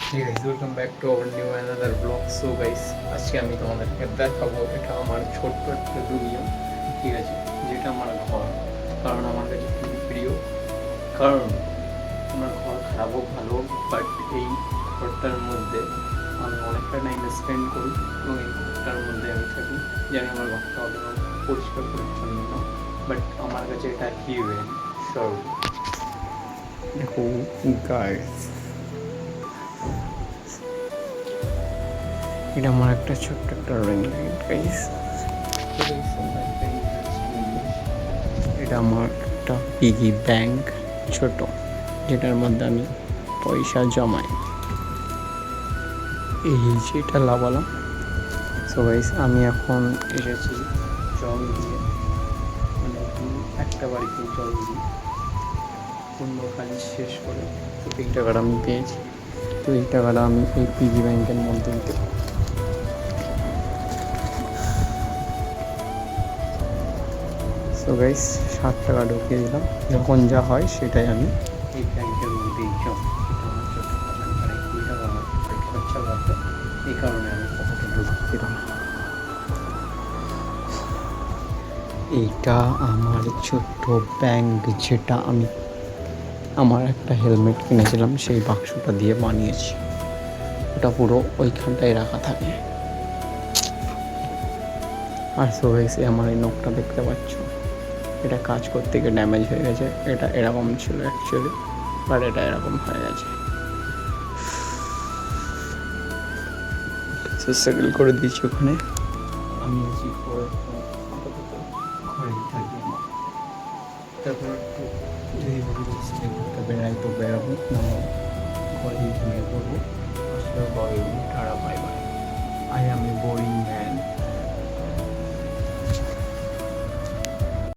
Hey guys, welcome back to our new another vlog. So guys, আজকে আমি তোমাদেরকে দেখাবো এটা আমার ছোট্ট একটা দুনিয়া, ঠিক আছে, যেটা আমার ঘর। কারণ আমার কাছে খুবই প্রিয়, কারণ আমার ঘর খারাপ হোক ভালো হোক, বাট এই ঘরটার মধ্যে আমি অনেকটা টাইম স্পেন্ড করি এবং এই ঘরটার মধ্যে আমি থাকি। জানি আমার ঘরটা অতটা পরিষ্কার পরিচ্ছন্ন না, বাট আমার কাছে এটা হিউম্যান স্বর্গ। দেখো গাইস, এটা আমার একটা ছোট্ট একটা রিং লাইট গাইস। এটা আমার একটা পিগি ব্যাংক ছোট, যেটার মধ্যে আমি পয়সা জমাই। এই যেটা লাগালাম। সো গাইস, আমি এখন এসেছি জল দিয়ে, মানে একটা বাড়িতে জল দিয়ে অন্য কাজ শেষ করে। তো এই টাকাটা আমি পেয়েছি, তো এই টাকাটা আমি এই পিগি ব্যাংকের মধ্যে দিতে। সো গাইস, 60 টাকা ঢুকিয়ে দিলাম। যখন যা হয় সেটাই আমি এই ব্যাংকের মধ্যেই জমা। এটা আমার ছোট্ট টাকা, 20 টাকা আমার পেট খরচা লাগবে, এই কারণে আমি টাকাটা ঢুকিয়ে দিলাম। এইটা আমার ছোট্ট ব্যাংক, যেটা আমি আমার একটা হেলমেট কিনেছিলাম সেই বাক্সটা দিয়ে বানিয়েছি। ওটা পুরো ওইখানটায় রাখা থাকে। আর সো গাইস, আমার এই নখটা দেখতে পাচ্ছ, এটা কাজ করতে গিয়ে ড্যামেজ হয়ে গেছে। এটা এরকম ছিল অ্যাকচুয়ালি, বাট এটা এরকম হয়ে গেছে। সো সেটেল করে দিয়েছি ওখানে। আমি আছি আপাতত ঘরেই থাকি আমার। তারপর একটু যদি ঘুরতে বেড়াই তো বেড়াবো, না ঘরেই ঘুমিয়ে পড়বো। আসলে বড় টাড়া, বাই বাই। I am